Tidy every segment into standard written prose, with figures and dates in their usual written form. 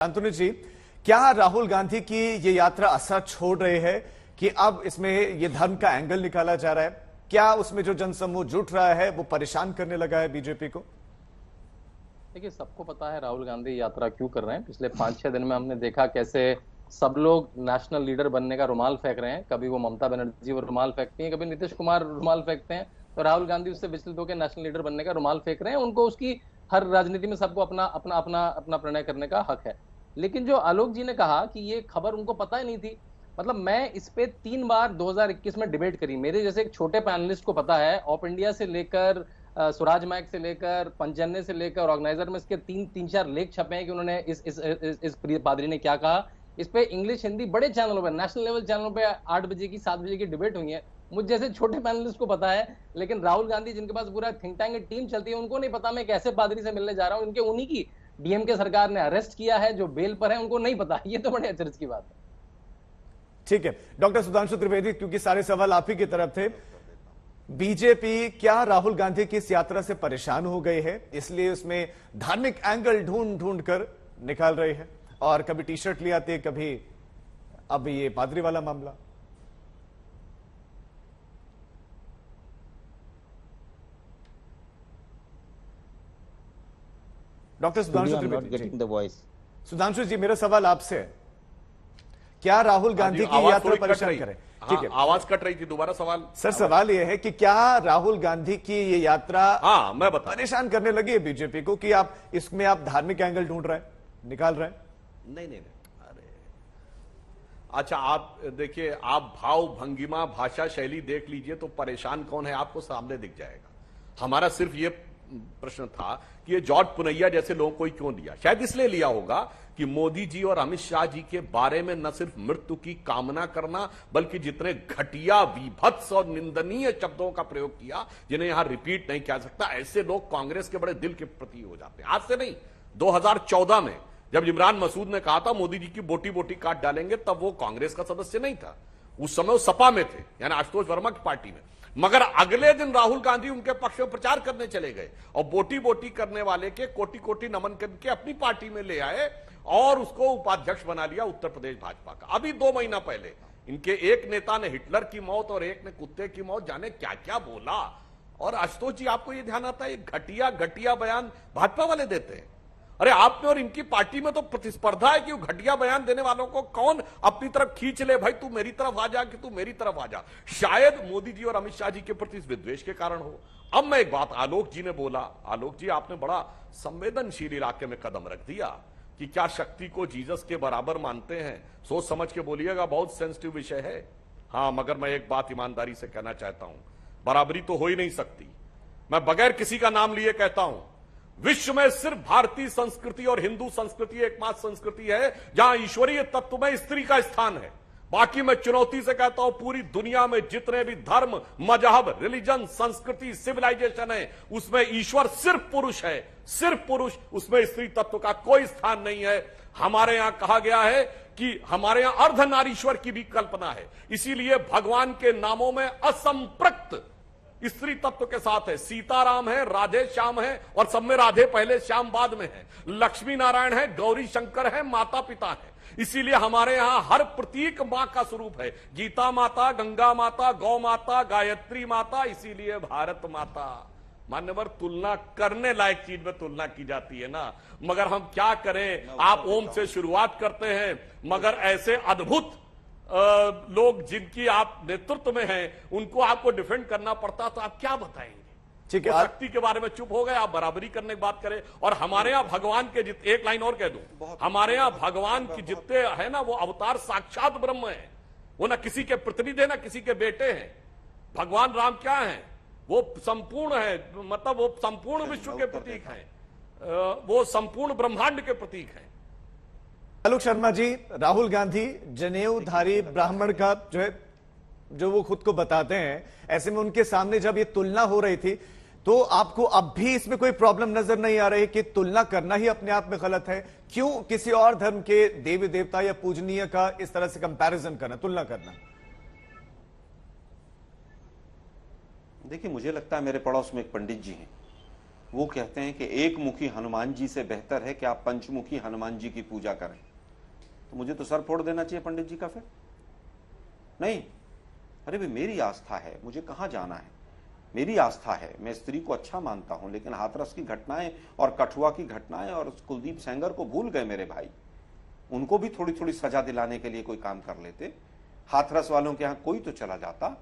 शांतनु जी, क्या राहुल गांधी की ये यात्रा असर छोड़ रही है कि अब इसमें ये धर्म का एंगल निकाला जा रहा है? क्या उसमें जो जनसमूह जुट रहा है वो परेशान करने लगा है बीजेपी को? देखिए, सबको पता है राहुल गांधी यात्रा क्यों कर रहे हैं। पिछले 5-6 दिन में हमने देखा कैसे सब लोग नेशनल लीडर बनने का रुमाल फेंक रहे हैं। कभी वो ममता बनर्जी वो रुमाल फेंकती हैं, कभी नीतीश कुमार रुमाल फेंकते हैं, तो राहुल गांधी उससे विचलित होकर नेशनल लीडर बनने का रुमाल फेंक रहे हैं। उनको उसकी हर राजनीति में सबको अपना अपना अपना अपना प्रणय करने का हक है। लेकिन जो आलोक जी ने कहा कि ये खबर उनको पता ही नहीं थी, मतलब मैं इस पे 3 बार 2021 में डिबेट करी। मेरे जैसे एक छोटे पैनलिस्ट को पता है, ऑप इंडिया से लेकर स्वराज माइक से लेकर पंचन्ने से लेकर ऑर्गेनाइजर में इसके 3-4 लेख छपे हैं कि उन्होंने इस पादरी ने क्या कहा। इस पे इंग्लिश हिंदी बड़े चैनलों पे, नेशनल लेवल चैनलों पे 8 बजे की 7 बजे की डिबेट हुई है। मुझ जैसे छोटे पैनलिस्ट को पता है, लेकिन राहुल गांधी जिनके पास पूरा थिंक टैंक की टीम चलती है, उनको नहीं पता मैं कैसे पादरी से मिलने जा रहा हूँ। इनके उन्हीं की डीएमके सरकार ने अरेस्ट किया है, जो बेल पर है, उनको नहीं पता। ये तो बड़े अचरज की बात है। ठीक है, डॉक्टर सुधांशु त्रिवेदी, क्योंकि सारे सवाल आप ही की तरफ थे। बीजेपी क्या राहुल गांधी की इस यात्रा से परेशान हो गई है, इसलिए उसमें धार्मिक एंगल ढूंढ ढूंढ कर निकाल रही है? और कभी टी शर्ट ले आती है, कभी अब ये पादरी वाला मामला। डॉक्टर सुधांशु त्रिवेदी, सुधांशु जी, मेरा सवाल आपसे है, क्या राहुल गांधी की यात्रा परेशान करे? ठीक है, आवाज कट रही थी, दोबारा सवाल। सर, सवाल यह है कि क्या राहुल गांधी की ये यात्रा मैं बता परेशान करने लगी है बीजेपी को कि आप इसमें आप धार्मिक एंगल ढूंढ रहे हैं, निकाल रहे हैं? नहीं, अरे अच्छा, आप देखिए, आप भाव भंगिमा भाषा शैली देख लीजिए तो परेशान कौन है आपको सामने दिख जाएगा। हमारा सिर्फ ये प्रश्न था कि ये जॉर्ज पुनैया जैसे लोगों को क्यों लिया। शायद इसलिए लिया होगा कि मोदी जी और अमित शाह जी के बारे में न सिर्फ मृत्यु की कामना करना, बल्कि जितने घटिया, विभत्स और निंदनीय शब्दों का प्रयोग किया, जिन्हें यहां रिपीट नहीं किया सकता, ऐसे लोग कांग्रेस के बड़े दिल के प्रति हो जाते हैं। आज से नहीं, 2014 में जब इमरान मसूद ने कहा था मोदी जी की बोटी बोटी काट डालेंगे, तब वो कांग्रेस का सदस्य नहीं था। उस समय वो सपा में थे, यानी आशुतोष वर्मा की पार्टी में। मगर अगले दिन राहुल गांधी उनके पक्ष में प्रचार करने चले गए और बोटी बोटी करने वाले के कोटि कोटि नमन करके अपनी पार्टी में ले आए और उसको उपाध्यक्ष बना लिया उत्तर प्रदेश भाजपा का। अभी 2 महीना पहले इनके एक नेता ने हिटलर की मौत और एक ने कुत्ते की मौत, जाने क्या क्या बोला। और आशुतोष जी, आपको यह ध्यान आता है, घटिया घटिया बयान भाजपा वाले देते हैं। अरे आप में और इनकी पार्टी में तो प्रतिस्पर्धा है कि वो घटिया बयान देने वालों को कौन अपनी तरफ खींच ले। भाई, तू मेरी तरफ आ जा कि तू मेरी तरफ आ जा। शायद मोदी जी और अमित शाह जी के प्रति इस विद्वेष के कारण हो। अब मैं एक बात, आलोक जी ने बोला, आलोक जी आपने बड़ा संवेदनशील इलाके में कदम रख दिया कि क्या शक्ति को जीसस के बराबर मानते हैं। सोच समझ के बोलिएगा, बहुत सेंसिटिव विषय है। हाँ, मगर मैं एक बात ईमानदारी से कहना चाहता हूं, बराबरी तो हो ही नहीं सकती। मैं बगैर किसी का नाम लिए कहता हूं, विश्व में सिर्फ भारतीय संस्कृति और हिंदू संस्कृति एकमात्र संस्कृति है जहां ईश्वरीय तत्व में स्त्री का स्थान है। बाकी मैं चुनौती से कहता हूं, पूरी दुनिया में जितने भी धर्म, मजहब, रिलीजन, संस्कृति, सिविलाइजेशन है, उसमें ईश्वर सिर्फ पुरुष है, सिर्फ पुरुष, उसमें स्त्री तत्व का कोई स्थान नहीं है। हमारे यहां कहा गया है कि हमारे यहां अर्धनारीश्वर की भी कल्पना है। इसीलिए भगवान के नामों में असंपृक्त स्त्री तत्व के साथ है। सीताराम है, राधे श्याम है, और सब में राधे पहले श्याम बाद में है। लक्ष्मी नारायण है, गौरी शंकर है, माता पिता है। इसीलिए हमारे यहां हर प्रतीक मां का स्वरूप है। गीता माता, गंगा माता, गौ माता, गायत्री माता, इसीलिए भारत माता। मान्यवर, तुलना करने लायक चीज में तुलना की जाती है ना, मगर हम क्या करें। आप ओम से शुरुआत करते हैं, मगर ऐसे अद्भुत लोग जिनकी आप नेतृत्व में हैं, उनको आपको डिफेंड करना पड़ता, तो आप क्या बताएंगे। ठीक है, शक्ति के बारे में चुप हो गए, आप बराबरी करने की बात करें। और हमारे यहाँ भगवान के जितने, एक लाइन और कह दूं, हमारे यहाँ भगवान की जितने है ना, वो अवतार साक्षात ब्रह्म है। वो ना किसी के प्रतिनिधि, ना किसी के बेटे हैं। भगवान राम क्या है, वो संपूर्ण है, मतलब वो संपूर्ण विश्व के प्रतीक हैं, वो संपूर्ण ब्रह्मांड के प्रतीक हैं। आलोक शर्मा जी, राहुल गांधी जनेऊधारी ब्राह्मण का जो वो खुद को बताते हैं, ऐसे में उनके सामने जब ये तुलना हो रही थी, तो आपको अब भी इसमें कोई प्रॉब्लम नजर नहीं आ रही कि तुलना करना ही अपने आप में गलत है? क्यों किसी और धर्म के देवी देवता या पूजनीय का इस तरह से कंपैरिजन करना, तुलना करना? देखिए, मुझे लगता है मेरे पड़ोस में एक पंडित जी हैं, वो कहते हैं कि एक मुखी हनुमान जी से बेहतर है कि आप पंचमुखी हनुमान जी की पूजा करें। तो मुझे तो सर फोड़ देना चाहिए पंडित जी का फिर। नहीं, अरे भाई मेरी आस्था है, मुझे कहां जाना है, मेरी आस्था है, मैं स्त्री को अच्छा मानता हूं, लेकिन हाथरस की घटनाएं और कठुआ की घटनाएं और कुलदीप सेंगर को भूल गए मेरे भाई। उनको भी थोड़ी थोड़ी सजा दिलाने के लिए कोई काम कर लेते। हाथरस वालों के यहां कोई तो चला जाता।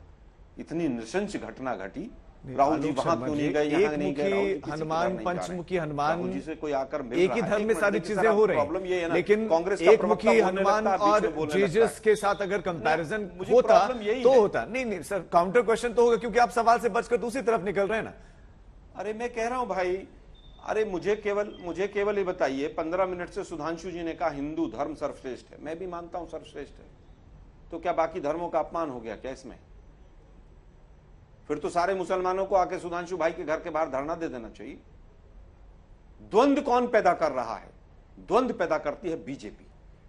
इतनी नृशंस घटना घटी, राहुल जी वहां क्यों नहीं गए, यहाँ नहीं गए? राहुल जी किसी के घर हनुमान, नहीं जा रहे। पंचमुखी हनुमान, राहुल जी से कोई आकर मिल एक ही रहा है। धर्म में एक सारी मिनट, चीजें सर, हो रही प्रॉब्लम ये है हैं, ना, लेकिन कांग्रेस का एक प्रवक्ता मुखी बोलने हनुमान लगता है, बीच और में बोलने लगता जीसस है। के साथ अगर कंपैरिजन मुझे होता प्रॉब्लम यही तो है। होता। नहीं सर, काउंटर क्वेश्चन तो होगा, क्योंकि आप सवाल से बचकर दूसरी तरफ निकल रहे हैं ना। अरे मैं कह रहा हूं भाई, अरे मुझे केवल ये बताइए, 15 मिनट से सुधांशु जी ने कहा हिंदू धर्म सर्वश्रेष्ठ है। मैं भी मानता हूं सर्वश्रेष्ठ है, तो क्या बाकी धर्मों का अपमान हो गया क्या इसमें? फिर तो सारे मुसलमानों को आके सुधांशु भाई के घर के बाहर धरना दे देना चाहिए। द्वंद्व कौन पैदा कर रहा है? द्वंद्व पैदा करती है बीजेपी।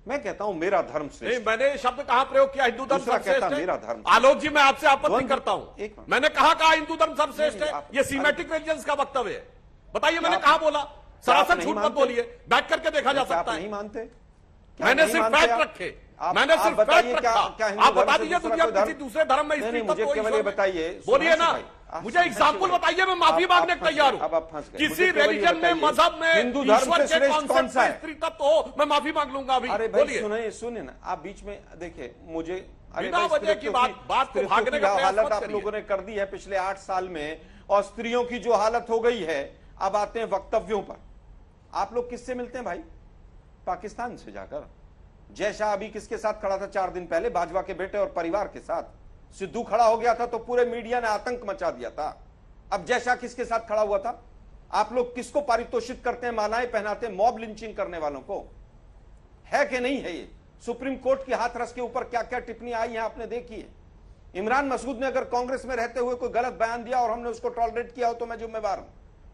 मैं कहता हूं मेरा धर्म श्रेष्ठ। नहीं, मैंने शब्द कहां प्रयोग किया हिंदू धर्म दूसरा कहता सर्वश्रेष्ठ मेरा है? धर्म। आलोक जी, मैं आपसे आपत्ति द्वंद्व- करता एक हूं। मिनट। मैंने कहा हिंदू धर्म सर्वश्रेष्ठ नहीं, है? आप- ये सीमेटिक रेलिजन्स का वक्तव्य है। बताइए मैंने आप- कहा बोला? क्या आप सरासर नहीं झूठ मत मानते? बोलिए, बैठ करके देखा जा क्या आप सकता नहीं है। मानते? क्या मैंने नहीं सिर्फ मानते फैक्ट आप? रखे, आप- मैंने आप सिर्फ बताइए फैक्ट क्या- रखा। क्या हिंदू आप धर्म बता से दीजिए दूसरा दुनिया कोई में किसी धर्म? दूसरे धर्म में नहीं, स्त्री मुझे तत्व केवल ये बताइए, बोलिए ना, भाई, मुझे एग्जाम्पल बताइए, मैं माफी आप मांगने फंस तैयार गए, अब आप फंस हूं। गए। किसी मुझे केवल ये रिलीजन में, बताइए, मजहब में हिंदू धर्म ईश्वर से के श्रेष्ठ कौन कॉन्सेप्ट सा में है? स्त्री तत्व हो, मैं माफी मांग लूंगा अभी। अरे भाई बोलिए। सुनिए ना, आप बीच में देखिए मुझे। अरे बिना भाई, वजह की स्त्रियों बात को स्त्रियों भागने की का प्रयास हालत मत आप करिए। लोगों ने कर दी है पिछले 8 साल में, और स्त्रियों की जो हालत हो गई है। अब आते हैं वक्तव्यों पर। आप लोग किससे मिलते हैं भाई? पाकिस्तान से जाकर। जय शाह अभी किसके साथ खड़ा था 4 दिन पहले? बाजवा के बेटे और परिवार के साथ। सिद्धू खड़ा हो गया था तो पूरे मीडिया ने आतंक मचा दिया था। अब जय शाह किसके साथ खड़ा हुआ था? आप लोग किसको पारितोषित करते हैं, मालाएं पहनाते हैं मॉब लिंचिंग करने वालों को? है कि नहीं है? ये सुप्रीम कोर्ट की हाथरस के ऊपर क्या क्या टिप्पणी आई है आपने देखी है। इमरान मसूद ने अगर कांग्रेस में रहते हुए कोई गलत बयान दिया और हमने उसको टॉलरेट किया हो तो मैं जिम्मेवार हूं,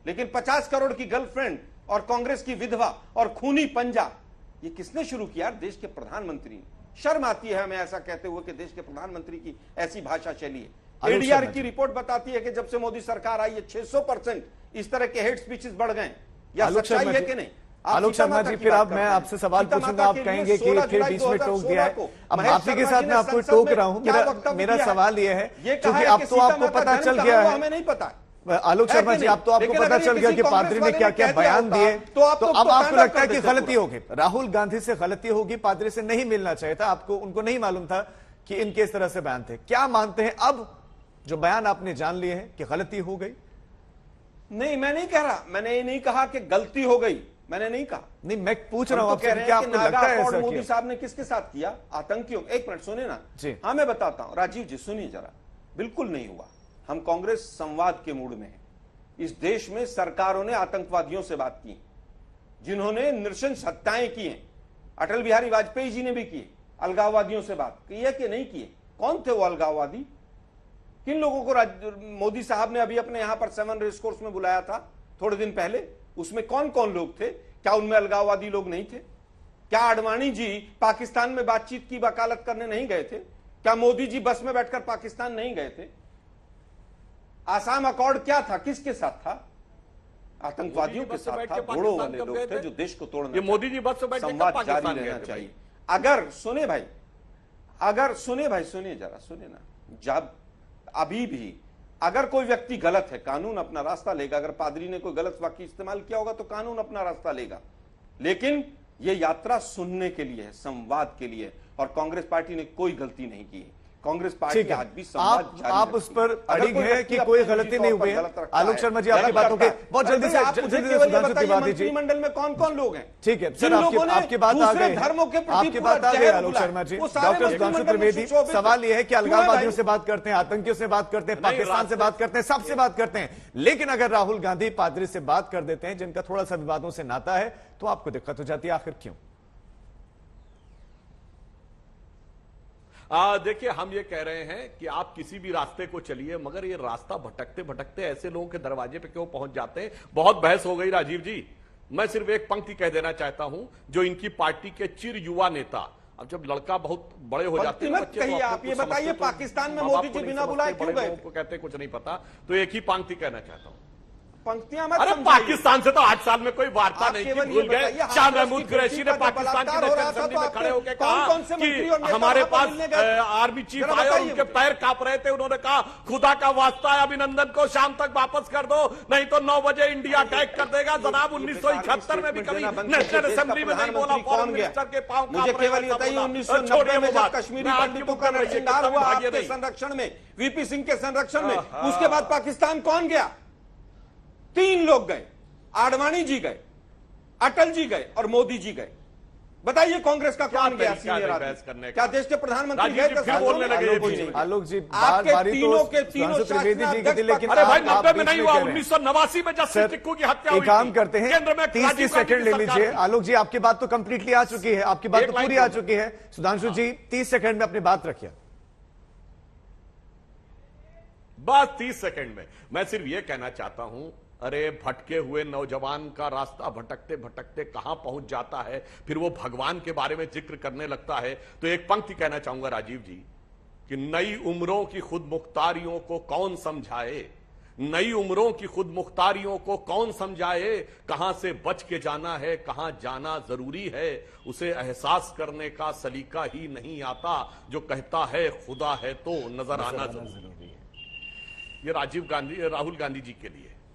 लेकिन 50 करोड़ की गर्लफ्रेंड और कांग्रेस की विधवा और खूनी पंजा, ये किसने शुरू किया? देश के प्रधानमंत्री ने। शर्म आती है हमें ऐसा कहते हुए कि देश के प्रधानमंत्री की ऐसी भाषा शैली है। एडीआर की रिपोर्ट बताती है कि जब से मोदी सरकार आई है 600% इस तरह के हेट स्पीचेस बढ़ गए। या सच्चाई है कि नहीं? आलोक शर्मा जी, फिर अब मैं आपसे सवाल पूछूंगा, आप कहेंगे कि फिर बीच में टोक दिया है। अब माफी के साथ मैं आपको टोक रहा हूं। मेरा सवाल यह है, क्योंकि अब तो आपको पता चल गया है, हमें नहीं पता। आलोक शर्मा जी, अब तो आपको पता चल गया कि पादरी ने क्या क्या बयान दिए, तो अब आपको लगता है कि गलती होगी, राहुल गांधी से गलती होगी, पादरी से नहीं मिलना चाहिए था आपको, उनको नहीं मालूम था कि इनके इस तरह से बयान थे। क्या मानते हैं अब जो बयान आपने जान लिए हैं कि गलती हो गई? नहीं, मैं नहीं कह रहा, मैंने ये नहीं कहा कि गलती हो गई, मैंने नहीं कहा। नहीं, मैं पूछ रहा हूं हम तो आपसे, कह रहे क्या हैं कि आपको लगता है नागा ऐसा अकॉर्ड मोदी कि साहब ने किसके साथ किया? आतंकियों। एक मिनट सुनिए ना जी। हाँ मैं बताता हूं, राजीव जी सुनिए जरा। बिल्कुल नहीं हुआ। हम कांग्रेस संवाद के मूड में है। इस देश में सरकारों ने आतंकवादियों से बात की, जिन्होंने नृशंस हत्याएं की हैं। अटल बिहारी वाजपेयी जी ने भी की। अलगाववादियों से बात की है कि नहीं की है? कौन थे वो अलगाववादी? किन लोगों को मोदी साहब ने अभी अपने यहां पर 7 रेस कोर्स में बुलाया था थोड़े दिन पहले? उसमें कौन कौन लोग थे? क्या उनमें अलगाववादी लोग नहीं थे? क्या आडवाणी जी पाकिस्तान में बातचीत की वकालत करने नहीं गए थे? क्या मोदी जी बस में बैठकर पाकिस्तान नहीं गए थे? आसाम अकॉर्ड क्या था? किसके साथ था? आतंकवादियों के साथ था। घोड़ों वाले लोग थे जो देश को तोड़ना। ये मोदी जी बस से बैठ के संवाद कब जारी पाकिस्तान रहना गए थे चाहिए। भाई? अगर सुने भाई, सुनिए जरा, सुनिए ना। जब अभी भी अगर कोई व्यक्ति गलत है, कानून अपना रास्ता लेगा। अगर पादरी ने कोई गलत वाक्य इस्तेमाल किया होगा तो कानून अपना रास्ता लेगा। लेकिन यह यात्रा सुनने के लिए है, संवाद के लिए। और कांग्रेस पार्टी ने कोई गलती नहीं की है। कांग्रेस पार्टी आज भी संवाद जारी आप रखती उस पर है। अड़िग है कि कोई गलती नहीं हुई है। आलोक शर्मा जी, आपकी बातों के बहुत जल्दी से सुधांशु की बात दीजिए। मंत्रिमंडल में कौन कौन लोग हैं? ठीक है सर, आपकी बात आ गई, धर्मों के प्रति आपकी बात आ गई आलोक शर्मा जी। डॉक्टर सुधांशु त्रिवेदी, सवाल यह है कि अलगाववादियों से बात करते हैं, आतंकियों से बात करते हैं, पाकिस्तान से बात करते हैं, सबसे बात करते हैं, लेकिन अगर राहुल गांधी पादरी से बात कर देते हैं जिनका थोड़ा सा विवादों से नाता है, तो आपको दिक्कत हो जाती है। आखिर क्यों? देखिए, हम ये कह रहे हैं कि आप किसी भी रास्ते को चलिए, मगर ये रास्ता भटकते भटकते ऐसे लोगों के दरवाजे पे क्यों पहुंच जाते हैं? बहुत बहस हो गई राजीव जी। मैं सिर्फ एक पंक्ति कह देना चाहता हूं, जो इनकी पार्टी के चिर युवा नेता, अब जब लड़का बहुत बड़े हो जाते हैं, बच्चे कहिए आप ये बताइए, पाकिस्तान में मोदी जी बिना बुलाए क्यों गए? को कहते कुछ नहीं पता, तो एक ही पंक्ति कहना चाहता हूं। पंक्तियां मत अरे समझाइए। पाकिस्तान से तो 8 साल में कोई वार्ता आप नहीं केवल की, ये भूल गए। बताइए, शाह हाथरस महमूद की कुरैशी ने बेटी का पाकिस्तान की बलात्कार हो रहा नेशनल था, असेंबली तो में खड़े होकर आपके कहा कौन-कौन से मंत्री और कि नेता हमारे वहां पर पास मिलने गए? आर्मी चीफ जरा आए और बताइए उनके मुझे। पैर कांप रहे थे। उन्होंने कहा खुदा का वास्ता है अभिनंदन को शाम तक वापस कर दो, नहीं तो 9 बजे इंडिया अटैक कर देगा। जनाब 1971 में भी कभी नेशनल असेंबली में नहीं बोला, फॉरेन मिनिस्टर के पांव मुझे केवल बताइए 1990 में जब कश्मीरी पंडितों का नरसंहार हुआ आपके संरक्षण में, वीपी सिंह के संरक्षण में, उसके बाद पाकिस्तान कौन गया? 3 लोग गए, आडवाणी जी गए, अटल जी गए और मोदी जी गए। बताइए कांग्रेस का कौन गया सीनियर आदमी? क्या देश के प्रधानमंत्री गए? बोलने लगे आलोक जी आपके बारी तो तीनों के तीनों सुधांशु त्रिवेदी जी की थी, लेकिन अरे भाई आप 90 में बीच नहीं हुआ, कह रहे हैं। 1989 में जस्टिस टिक्कू की हत्या हुई एक काम थी। करते हैं, केंद्र में 30 सेकंड ले लीजिए। आलोक जी आपकी बात तो कंप्लीटली आ चुकी है, आपकी बात एक तो लाइन पूरी आ बोलो। चुकी है। सुधांशु जी 30 सेकंड में अपनी बात रखिए। बस 30 सेकंड में मैं सिर्फ यह कहना चाहता हूं, अरे भटके हुए नौजवान का रास्ता भटकते भटकते कहां पहुंच जाता है, फिर वो भगवान के बारे में जिक्र करने लगता है। तो एक पंक्ति कहना चाहूंगा राजीव जी कि नई उम्रों की खुद मुख्तारियों को कौन समझाए, नई उम्रों की खुद मुख्तारियों को कौन समझाए, कहां से बच के जाना है, कहां जाना जरूरी है, उसे एहसास करने का सलीका ही नहीं आता, जो कहता है खुदा है तो नजर आना जरूरी है। ये राहुल गांधी जी के लिए।